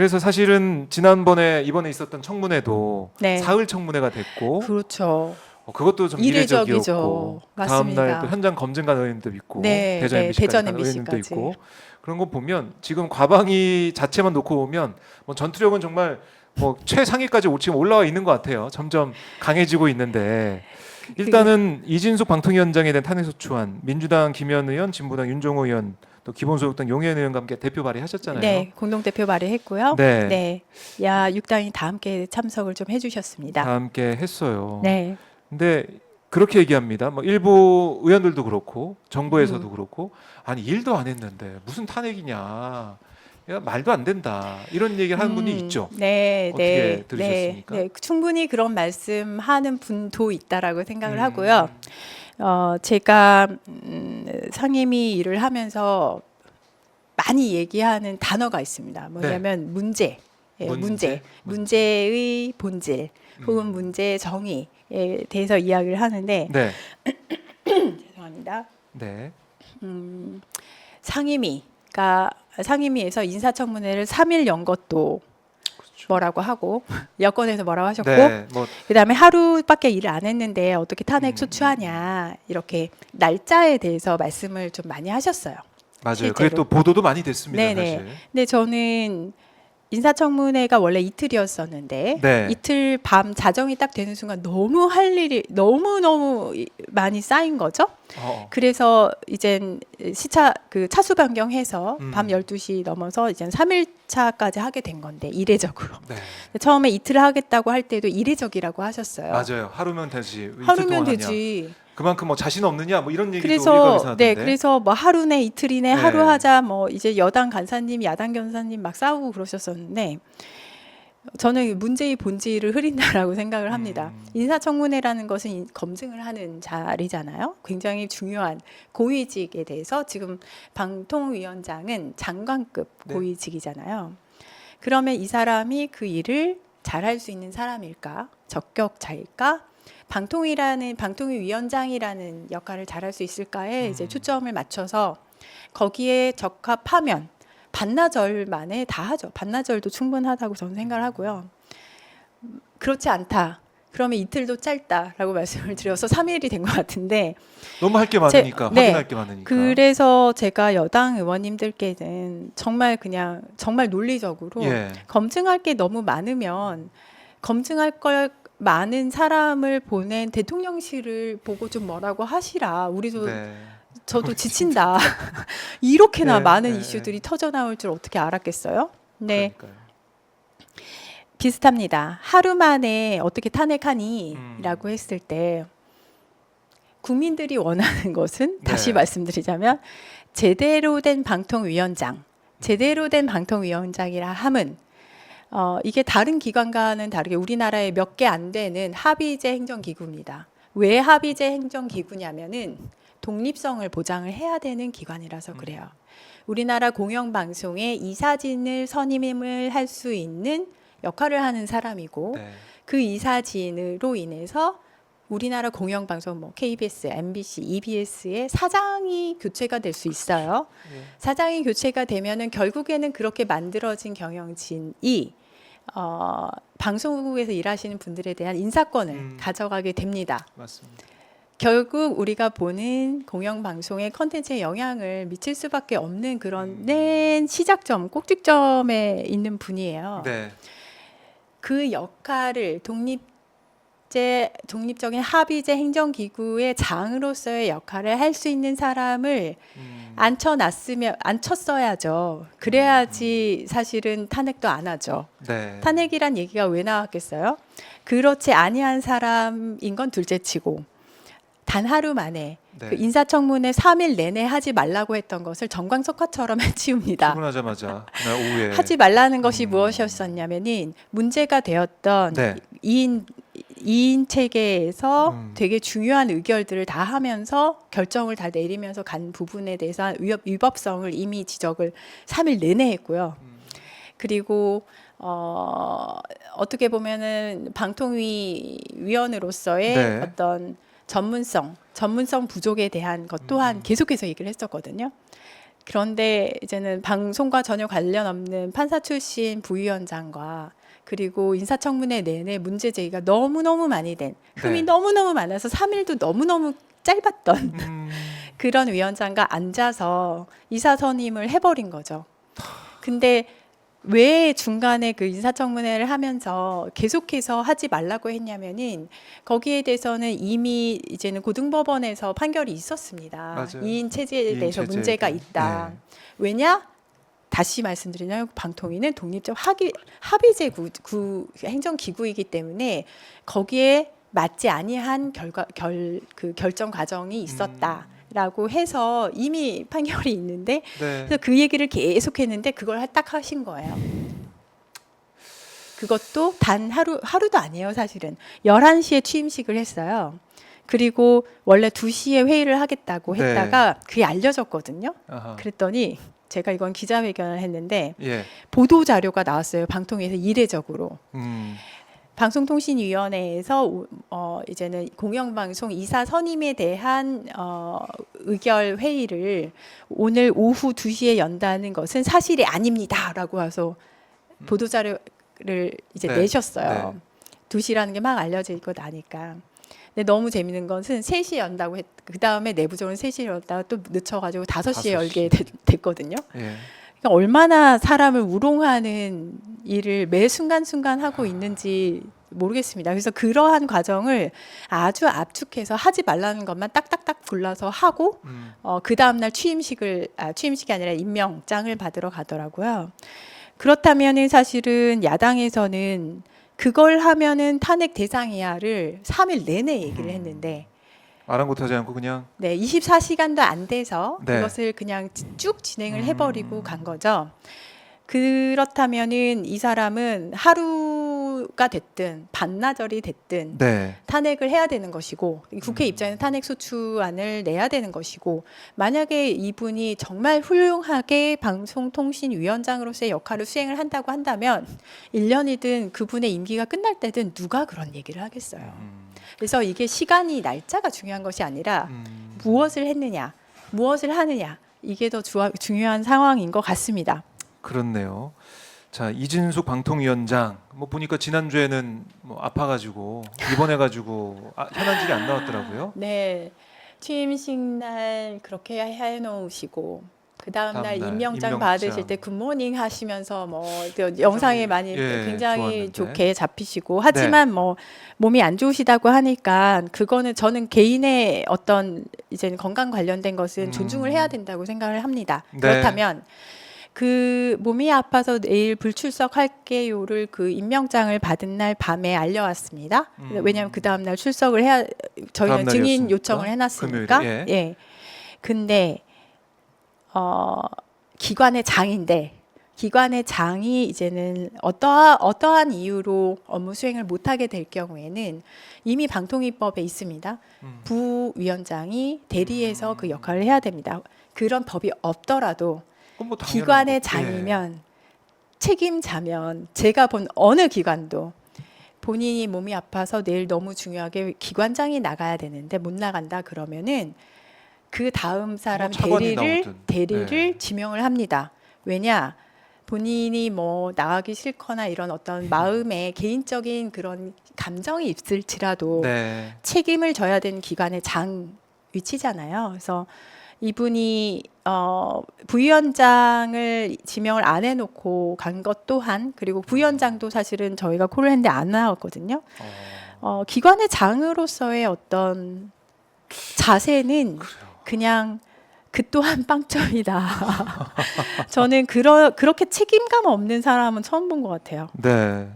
그래서 사실은 지난번에 이번에 있었던 청문회도 네. 사흘 청문회가 됐고 그렇죠. 그것도 좀 이례적이죠. 이례적이었고 다음 맞습니다. 날 또 현장 검증 간 의원님도 있고 네, 대전 네, MBC까지 대전 간 의원님도 MBC까지. 있고 그런 거 보면 지금 과방위 자체만 놓고 보면 뭐 전투력은 정말 뭐 최상위까지 지금 올라와 있는 것 같아요. 점점 강해지고 있는데 일단은 이진숙 방통위원장에 대한 탄핵소추안 민주당 김현 의원, 진보당 윤종호 의원 또 기본소득당 용해인 의원과 함께 대표 발의하셨잖아요. 네, 공동대표 발의했고요. 네. 네, 야 6당이 다 함께 참석을 좀 해주셨습니다. 다 함께 했어요. 네, 근데 그렇게 얘기합니다. 뭐 일부 의원들도 그렇고 정부에서도 그렇고 아니 일도 안 했는데 무슨 탄핵이냐. 야, 말도 안 된다. 이런 얘기를 하는 분이 있죠. 네, 어떻게 들으셨습니까? 네, 충분히 그런 말씀하는 분도 있다라고 생각을 하고요. 제가 상임위 일을 하면서 많이 얘기하는 단어가 있습니다. 뭐냐면 문제, 예, 문제의 본질 혹은 문제의 정의에 대해서 이야기를 하는데 네. 죄송합니다. 네. 상임위에서 인사청문회를 3일 연 것도 그렇죠. 뭐라고 하고 여권에서 뭐라고 하셨고 네. 뭐 그다음에 하루밖에 일을 안 했는데 어떻게 탄핵 소추하냐 이렇게 날짜에 대해서 말씀을 좀 많이 하셨어요. 맞아요. 실제로. 그게 또 보도도 많이 됐습니다. 네네. 사실. 근데 저는 인사청문회가 원래 이틀이었었는데 네. 이틀 밤 자정이 딱 되는 순간 너무 할 일이 너무 많이 쌓인 거죠. 그래서 이젠 차수 변경해서 밤 12시 넘어서 이제 3일차까지 하게 된 건데 이례적으로. 네. 처음에 이틀 하겠다고 할 때도 이례적이라고 하셨어요. 맞아요. 하루면 되지. 이틀 하루면 동안 하냐. 되지. 그만큼 뭐 자신 없느냐 뭐 이런 얘기도 그래서 일각에서 하던데. 그래서 뭐 하루네 이틀이네 네. 하루 하자 뭐 이제 여당 간사님 야당 간사님 막 싸우고 그러셨었는데 저는 문제의 본질을 흐린다라고 생각을 합니다. 인사청문회라는 것은 검증을 하는 자리잖아요. 굉장히 중요한 고위직에 대해서 지금 방통위원장은 장관급 네. 고위직이잖아요. 그러면 이 사람이 그 일을 잘할 수 있는 사람일까? 적격자일까? 방통위원장이라는 역할을 잘할 수 있을까에 이제 초점을 맞춰서 거기에 적합하면 반나절 만에 다 하죠. 반나절도 충분하다고 저는 생각을 하고요. 그렇지 않다. 그러면 이틀도 짧다라고 말씀을 드려서 3일이 된 것 같은데 너무 할 게 많으니까 네. 확인할 게 많으니까. 그래서 제가 여당 의원님들께는 정말 논리적으로 예. 검증할 게 너무 많으면 검증할 걸 많은 사람을 보낸 대통령실을 보고 좀 뭐라고 하시라. 우리도 네. 저도 지친다. 이렇게나 네, 많은 네, 이슈들이 터져 나올 줄 어떻게 알았겠어요? 네, 그러니까요. 비슷합니다. 하루 만에 어떻게 탄핵하니?라고 했을 때 국민들이 원하는 것은 네. 다시 말씀드리자면 제대로 된 방통위원장이라 함은 이게 다른 기관과는 다르게 우리나라에 몇 개 안 되는 합의제 행정기구입니다. 왜 합의제 행정기구냐면은 독립성을 보장을 해야 되는 기관이라서 그래요. 우리나라 공영방송의 이사진을 선임을 할 수 있는 역할을 하는 사람이고 네. 그 이사진으로 인해서 우리나라 공영방송 뭐 KBS, MBC, EBS의 사장이 교체가 될 수 있어요. 예. 사장이 교체가 되면은 결국에는 그렇게 만들어진 경영진이 방송국에서 일하시는 분들에 대한 인사권을 가져가게 됩니다. 맞습니다. 결국 우리가 보는 공영방송의 컨텐츠에 영향을 미칠 수밖에 없는 그런 맨 시작점, 꼭지점에 있는 분이에요. 네. 그 역할을 독립적인 합의제 행정기구의 장으로서의 역할을 할 수 있는 사람을 앉혔어야죠. 그래야지 사실은 탄핵도 안 하죠. 네. 탄핵이란 얘기가 왜 나왔겠어요? 그렇지 아니한 사람인 건 둘째치고 단 하루 만에 네. 그 인사청문회 3일 내내 하지 말라고 했던 것을 정광석화처럼 해치웁니다. 출근하자마자 그날 오후에 하지 말라는 것이 무엇이었냐면은 문제가 되었던 네. 2인 체계에서 되게 중요한 의결들을 다 하면서 결정을 다 내리면서 간 부분에 대해서 위법성을 이미 지적을 3일 내내 했고요. 그리고 어떻게 보면은 방통위 위원으로서의 네. 어떤 전문성 부족에 대한 것 또한 계속해서 얘기를 했었거든요. 그런데 이제는 방송과 전혀 관련 없는 판사 출신 부위원장과 그리고 인사청문회 내내 문제 제기가 너무너무 많이 된 흠이 네. 너무너무 많아서 3일도 너무너무 짧았던 음, 그런 위원장과 앉아서 이사 선임을 해버린 거죠. 근데 왜 중간에 그 인사청문회를 하면서 계속해서 하지 말라고 했냐면은 거기에 대해서는 이미 이제는 고등법원에서 판결이 있었습니다. 맞아요. 2인 체제에 이인 대해서 체제에 문제가 대한, 있다. 예. 왜냐? 다시 말씀드리면 방통위는 독립적 합의제 행정기구이기 때문에 거기에 맞지 아니한 그 결정 과정이 있었다라고 해서 이미 판결이 있는데 네. 그래서 그 얘기를 계속했는데 그걸 딱 하신 거예요. 그것도 단 하루도 아니에요, 사실은. 11시에 취임식을 했어요. 그리고 원래 2시에 회의를 하겠다고 네. 했다가 그게 알려졌거든요. 아하. 그랬더니 제가 이건 기자회견을 했는데 예. 보도 자료가 나왔어요. 방통위에서 이례적으로. 음, 방송통신위원회에서 이제는 공영방송 이사 선임에 대한 의결 회의를 오늘 오후 2시에 연다는 것은 사실이 아닙니다라고 해서 보도 자료를 이제 네. 내셨어요. 네. 2시라는 게 막 알려져 있고 나니까. 근데 너무 재밌는 것은 3시에 연다고 그 다음에 내부적으로 3시에 열다가 또 늦춰가지고 5시에 열게 됐거든요. 예. 그러니까 얼마나 사람을 우롱하는 일을 매 순간순간 하고 있는지 모르겠습니다. 그래서 그러한 과정을 아주 압축해서 하지 말라는 것만 딱딱딱 골라서 하고 그 다음날 취임식이 아니라 임명장을 받으러 가더라고요. 그렇다면은 사실은 야당에서는 그걸 하면은 탄핵 대상이야를 3일 내내 얘기를 했는데 아랑곳하지 않고 그냥 네, 24시간도 안 돼서 네. 그것을 그냥 쭉 진행을 해버리고 간 거죠. 그렇다면은 이 사람은 하루가 됐든 반나절이 됐든 네. 탄핵을 해야 되는 것이고 국회 입장에서 탄핵 소추안을 내야 되는 것이고 만약에 이분이 정말 훌륭하게 방송통신위원장으로서의 역할을 수행을 한다고 한다면 1년이든 그분의 임기가 끝날 때든 누가 그런 얘기를 하겠어요. 그래서 이게 시간이 날짜가 중요한 것이 아니라 무엇을 했느냐, 무엇을 하느냐 이게 더 중요한 상황인 것 같습니다. 그렇네요. 자, 이진숙 방통위원장 뭐 보니까 지난주에는 뭐 아파가지고 입원해가지고 현안질이 안 나왔더라고요. 네, 취임식 날 그렇게 해놓으시고 그 다음 날 다음날 임명장 임명장. 받으실 때 굿모닝 하시면서 뭐 영상에 많이 예, 굉장히 좋았는데. 좋게 잡히시고 하지만 뭐 몸이 안 좋으시다고 하니까 그거는 저는 개인의 어떤 이제 건강 관련된 것은 존중을 해야 된다고 생각을 합니다. 네. 그렇다면 그 몸이 아파서 내일 불출석할게요를 그 임명장을 받은 날 밤에 알려왔습니다. 왜냐하면 그 다음 날 출석을 해야 저희는 다음 증인 날이었으니까. 요청을 해놨으니까. 금요일에, 예. 근데 기관의 장인데 기관의 장이 이제는 어떠한 이유로 업무 수행을 못하게 될 경우에는 이미 방통위법에 있습니다. 부위원장이 대리해서 그 역할을 해야 됩니다. 그런 법이 없더라도 그건 뭐 당연한 기관의 거고. 장이면 책임자면 제가 본 어느 기관도 본인이 몸이 아파서 내일 너무 중요하게 기관장이 나가야 되는데 못 나간다 그러면은 그 다음 사람 뭐 차관이 대리를 나오든. 네. 지명을 합니다. 왜냐? 본인이 뭐 나가기 싫거나 이런 어떤 마음에 개인적인 그런 감정이 있을지라도 네. 책임을 져야 되는 기관의 장 위치잖아요. 그래서 이분이 부위원장을 지명을 안 해놓고 간 것 또한 그리고 부위원장도 사실은 저희가 콜을 했는데 안 나왔거든요. 기관의 장으로서의 어떤 자세는 그냥 그 또한 빵점이다. 저는 그렇게 책임감 없는 사람은 처음 본 것 같아요. 네.